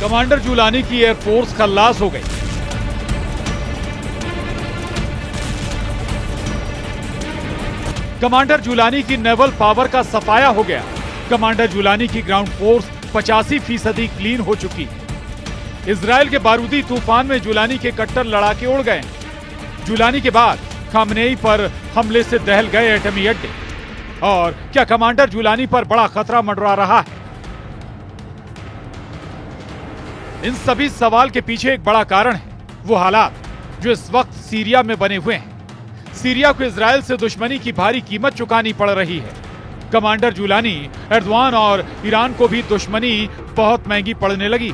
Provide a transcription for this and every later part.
Commander Jolani की air force खल्लास हो गई। कमांडर जुलानी की नेवल पावर का सफाया हो गया। कमांडर जुलानी की ग्राउंड फोर्स 85% क्लीन हो चुकी। इजराइल के बारूदी तूफान में जुलानी के कट्टर लड़ाके उड़ गए। जुलानी के बाद खामनेई पर हमले से दहल गए एटमी अड्डे। और क्या कमांडर जुलानी पर बड़ा खतरा मंडरा रहा है? इन सभी सवाल के पीछे एक बड़ा कारण है वो हालात जो इस वक्त सीरिया में बने हुए हैं। सीरिया को इजराइल से दुश्मनी की भारी कीमत चुकानी पड़ रही है। कमांडर जुलानी, एर्दोआन और ईरान को भी दुश्मनी बहुत महंगी पड़ने लगी।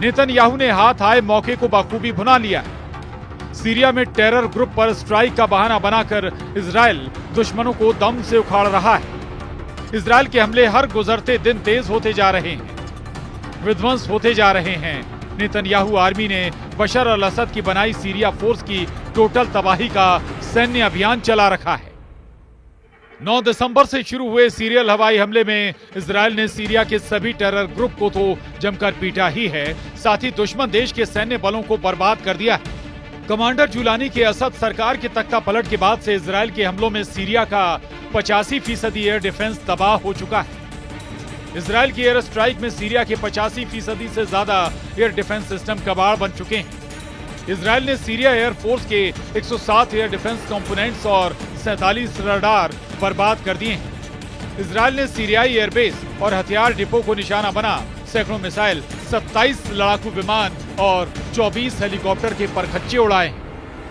नेतन्याहू ने हाथ आए मौके को बखूबी भुना लिया है। सीरिया में टेरर ग्रुप पर स्ट्राइक का बहाना बनाकर इजराइल दुश्मनों को दम से उखाड़ रहा है। इजराइल के हमले हर गुजरते दिन तेज होते जा रहे हैं, विध्वंस होते जा रहे हैं। नेतन्याहू आर्मी ने बशर अल असद की बनाई सीरिया फोर्स की टोटल तबाही का सैन्य अभियान चला रखा है। 9 दिसंबर से शुरू हुए सीरियल हवाई हमले में इजराइल ने सीरिया के सभी टेरर ग्रुप को तो जमकर पीटा ही है, साथ ही दुश्मन देश के सैन्य बलों को बर्बाद कर दिया है। कमांडर जुलानी के असद सरकार के तख्ता पलट के बाद से इजराइल के हमलों में सीरिया का 85% एयर डिफेंस तबाह हो चुका है। इजराइल की एयर स्ट्राइक में सीरिया के 85% से ज्यादा एयर डिफेंस सिस्टम कबाड़ बन चुके हैं। इजराइल ने सीरिया एयर फोर्स के 107 एयर डिफेंस कंपोनेंट्स और 47 रडार बर्बाद कर दिए हैं। इजराइल ने सीरियाई एयरबेस और हथियार डिपो को निशाना बना सैकड़ों मिसाइल, 27 लड़ाकू विमान और 24 हेलीकॉप्टर के परखच्चे उड़ाए।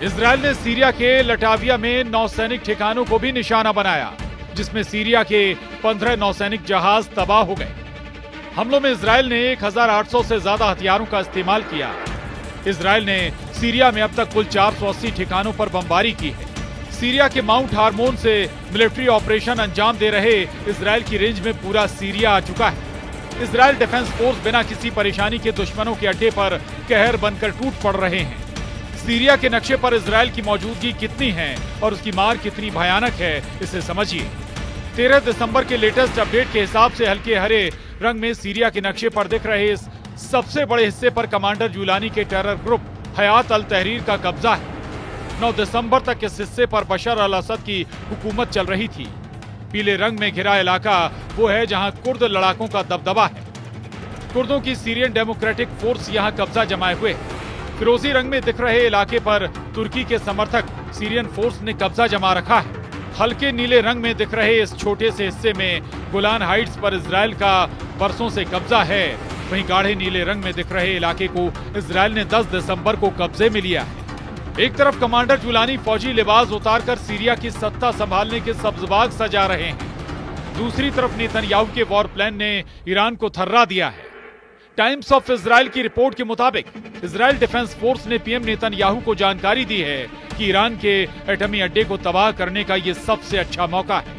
इजराइल ने सीरिया के लटाविया में नौसैनिक ठिकानों को भी निशाना बनाया, जिसमें सीरिया के 15 नौसैनिक जहाज तबाह हो गए। हमलों में इजराइल ने 1800 से ज्यादा हथियारों का इस्तेमाल किया। इजराइल ने सीरिया में अब तक कुल 480 ठिकानों पर बमबारी की है। सीरिया के माउंट हार्मोन से मिलिट्री ऑपरेशन अंजाम दे रहे इजराइल की रेंज में पूरा सीरिया आ चुका है। इजराइल डिफेंस फोर्स बिना किसी परेशानी के दुश्मनों के अड्डे पर कहर बनकर टूट पड़ रहे हैं। सीरिया के नक्शे पर इजराइल की मौजूदगी कितनी है और उसकी मार कितनी भयानक है, इसे समझिए। 13 दिसंबर के लेटेस्ट अपडेट के हिसाब से हल्के हरे रंग में सीरिया के नक्शे पर दिख रहे इस सबसे बड़े हिस्से पर कमांडर जुलानी के टेरर ग्रुप हयात अल तहरीर का कब्जा है। 9 दिसंबर तक इस हिस्से पर बशर अल असद की हुकूमत चल रही थी। पीले रंग में घिरा इलाका वो है जहां कुर्द लड़ाकों का दबदबा है। कुर्दों की सीरियन डेमोक्रेटिक फोर्स यहां कब्जा जमाए हुए। फिरोजी रंग में दिख रहे इलाके पर तुर्की के समर्थक सीरियन फोर्स ने कब्जा जमा रखा है। हल्के नीले रंग में दिख रहे इस छोटे से हिस्से में गोलान हाइट्स पर इजराइल का बरसों से कब्जा है। वहीं गाढ़े नीले रंग में दिख रहे इलाके को इजराइल ने 10 दिसंबर को कब्जे में लिया है। एक तरफ कमांडर जुलानी फौजी लिबास उतारकर सीरिया की सत्ता संभालने के सब्जबाग सजा रहे हैं, दूसरी तरफ नेतन्याहू के वॉर प्लान ने ईरान को थर्रा दिया है। टाइम्स ऑफ इजराइल की रिपोर्ट के मुताबिक इजराइल डिफेंस फोर्स ने पीएम नेतन्याहू को जानकारी दी है कि ईरान के एटमी अड्डे को तबाह करने का ये सबसे अच्छा मौका है।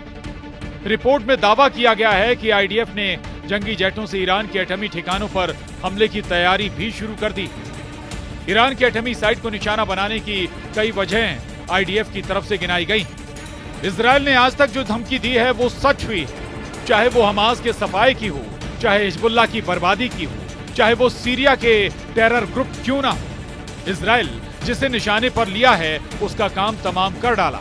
रिपोर्ट में दावा किया गया है कि आईडीएफ ने जंगी जेटों से ईरान के एटमी ठिकानों पर हमले की तैयारी भी शुरू कर दी। ईरान के एटमी साइट को निशाना बनाने की कई वजहें आईडीएफ की तरफ से गिनाई गई। इजराइल ने आज तक जो धमकी दी है वो सच हुई है, चाहे वो हमास के सफाए की हो, चाहे हिजबुल्लाह की बर्बादी की हो, चाहे वो सीरिया के टेरर ग्रुप क्यों ना हो। इजराइल जिसे निशाने पर लिया है उसका काम तमाम कर डाला।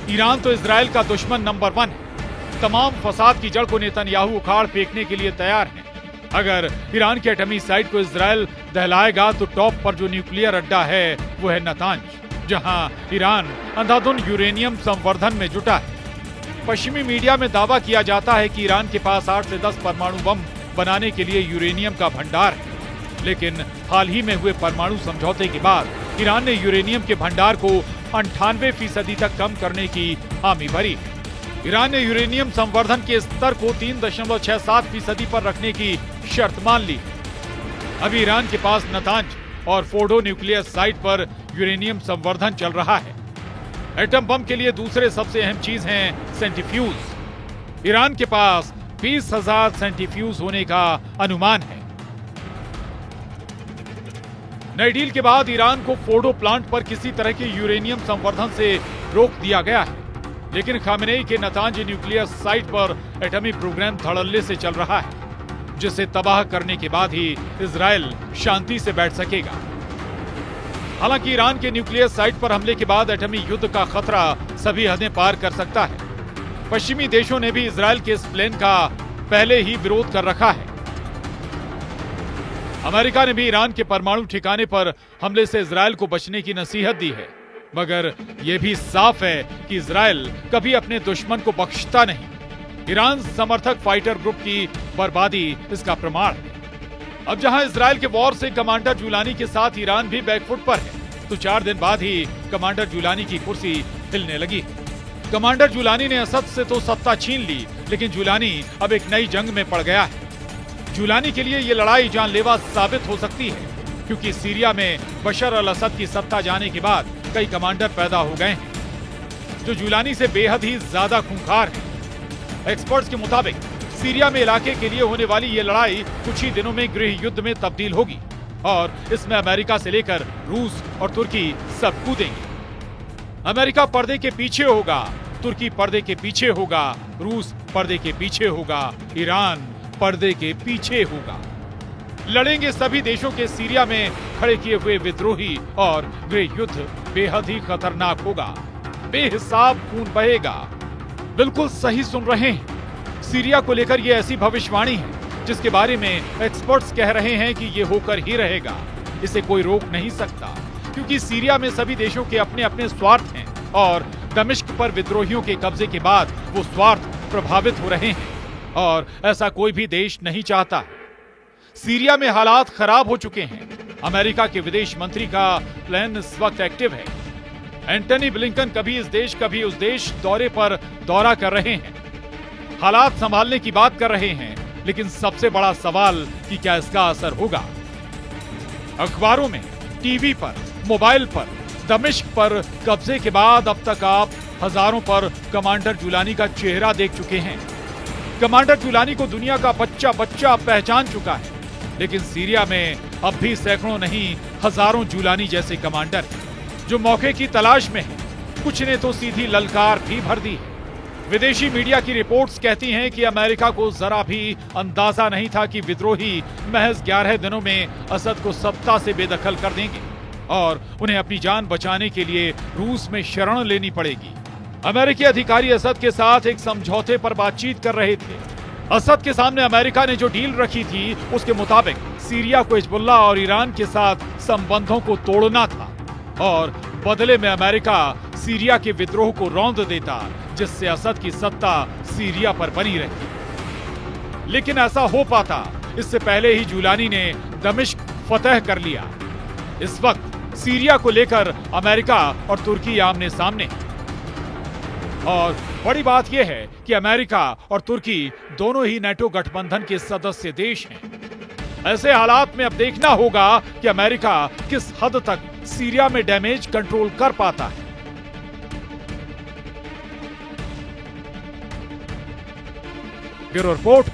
ईरान तो इजराइल का दुश्मन नंबर 1 है। तमाम फसाद की जड़ को नेतन्याहू उखाड़ फेंकने के लिए तैयार है। अगर ईरान के एटमी साइट को इजराइल दहलाएगा तो टॉप पर जो न्यूक्लियर अड्डा है वो है नतांज, जहां ईरान अंधाधुन यूरेनियम संवर्धन में जुटा है। पश्चिमी मीडिया में दावा किया जाता है कि ईरान के पास 8 से 10 परमाणु बम बनाने के लिए यूरेनियम का भंडार है, लेकिन हाल ही में हुए परमाणु समझौते के बाद ईरान ने यूरेनियम के भंडार को 98% तक कम करने की हामी भरी। ईरान ने यूरेनियम संवर्धन के स्तर को 3.67% पर रखने की शर्त मान ली। अभी ईरान के पास नतांज और फोर्डो न्यूक्लियर साइट पर यूरेनियम संवर्धन चल रहा है। एटम बम के लिए दूसरे सबसे अहम चीज है सेंट्रीफ्यूज। ईरान के पास 20,000 सेंट्रीफ्यूज होने का अनुमान है। नई डील के बाद ईरान को फोर्डो प्लांट पर किसी तरह के यूरेनियम संवर्धन से रोक दिया गया है, लेकिन खामेनेई के नतांज न्यूक्लियर साइट पर एटमी प्रोग्राम धड़ल्ले से चल रहा है। जिसे तबाह करने के बाद ही इजराइल शांति से बैठ सकेगा। हालांकि ईरान के न्यूक्लियर साइट पर हमले के बाद एटमी युद्ध का खतरा सभी हदें पार कर सकता है। पश्चिमी देशों ने भी इजराइल के इस प्लान का पहले ही विरोध कर रखा है। अमेरिका ने भी ईरान के परमाणु ठिकाने पर हमले से इजराइल को बचने की नसीहत दी है, मगर यह भी साफ है कि इजराइल कभी अपने दुश्मन को बख्शता नहीं। ईरान समर्थक फाइटर ग्रुप की बर्बादी इसका प्रमाण है। अब जहां इजराइल के वॉर से कमांडर जुलानी के साथ ईरान भी बैकफुट पर है, तो 4 दिन बाद ही कमांडर जुलानी की कुर्सी हिलने लगी है। कमांडर जुलानी ने असद से तो सत्ता छीन ली, लेकिन जुलानी अब एक नई जंग में पड़ गया है। जुलानी के लिए ये लड़ाई जानलेवा साबित हो सकती है, क्योंकि सीरिया में बशर अल असद की सत्ता जाने के बाद कई कमांडर पैदा हो गए हैं, जो जुलानी से बेहद ही ज्यादा खूंखार हैं। एक्सपर्ट्स के मुताबिक सीरिया में इलाके के लिए होने वाली ये लड़ाई कुछ ही दिनों में गृह युद्ध में तब्दील होगी और इसमें अमेरिका से लेकर रूस और तुर्की सब कूदेंगे। अमेरिका पर्दे के पीछे होगा, तुर्की पर्दे के पीछे होगा, रूस पर्दे के पीछे होगा, ईरान पर्दे के पीछे होगा। लड़ेंगे सभी देशों के सीरिया में खड़े किए हुए विद्रोही और गृह युद्ध बेहद ही खतरनाक होगा। बेहिसाब खून बहेगा। बिल्कुल सही सुन रहे हैं, सीरिया को लेकर यह ऐसी भविष्यवाणी है जिसके बारे में एक्सपर्ट्स कह रहे हैं कि यह होकर ही रहेगा। इसे कोई रोक नहीं सकता, क्योंकि सीरिया में सभी देशों के अपने अपने स्वार्थ हैं और दमिश्क पर विद्रोहियों के कब्जे के बाद वो स्वार्थ प्रभावित हो रहे हैं और ऐसा कोई भी देश नहीं चाहता। सीरिया में हालात खराब हो चुके हैं। अमेरिका के विदेश मंत्री का प्लान इस वक्त एक्टिव है। एंटनी ब्लिंकन कभी इस देश कभी उस देश दौरे पर दौरा कर रहे हैं, हालात संभालने की बात कर रहे हैं, लेकिन सबसे बड़ा सवाल कि क्या इसका असर होगा। अखबारों में, टीवी पर, मोबाइल पर, दमिश्क पर कब्जे के बाद अब तक आप हजारों पर कमांडर जुलानी का चेहरा देख चुके हैं। कमांडर जुलानी को दुनिया का बच्चा बच्चा पहचान चुका है, लेकिन सीरिया में अब भी सैकड़ों नहीं हजारों जुलानी जैसे कमांडर हैं, जो मौके की तलाश में हैं। कुछ ने तो सीधी ललकार भी भर दी है। विदेशी मीडिया की रिपोर्ट्स कहती हैं कि अमेरिका को जरा भी अंदाजा नहीं था कि विद्रोही महज 11 दिनों में असद को सत्ता से बेदखल कर देंगे और उन्हें अपनी जान बचाने के लिए रूस में शरण लेनी पड़ेगी। अमेरिकी अधिकारी असद के साथ एक समझौते पर बातचीत कर रहे थे। असद के सामने अमेरिका ने जो डील रखी थी, उसके मुताबिक सीरिया को हिजबुल्लाह और ईरान के साथ संबंधों को तोड़ना था और बदले में अमेरिका सीरिया के विद्रोह को रौंद देता, जिससे असद की सत्ता सीरिया पर बनी रहती। लेकिन ऐसा हो पाता इससे पहले ही जुलानी ने दमिश्क फतह कर लिया। इस वक्त सीरिया को लेकर अमेरिका और तुर्की आमने सामने हैं। और बड़ी बात यह है कि अमेरिका और तुर्की दोनों ही नेटो गठबंधन के सदस्य देश हैं। ऐसे हालात में अब देखना होगा कि अमेरिका किस हद तक सीरिया में डैमेज कंट्रोल कर पाता है। Bureau report,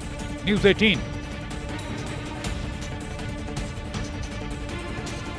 news 18।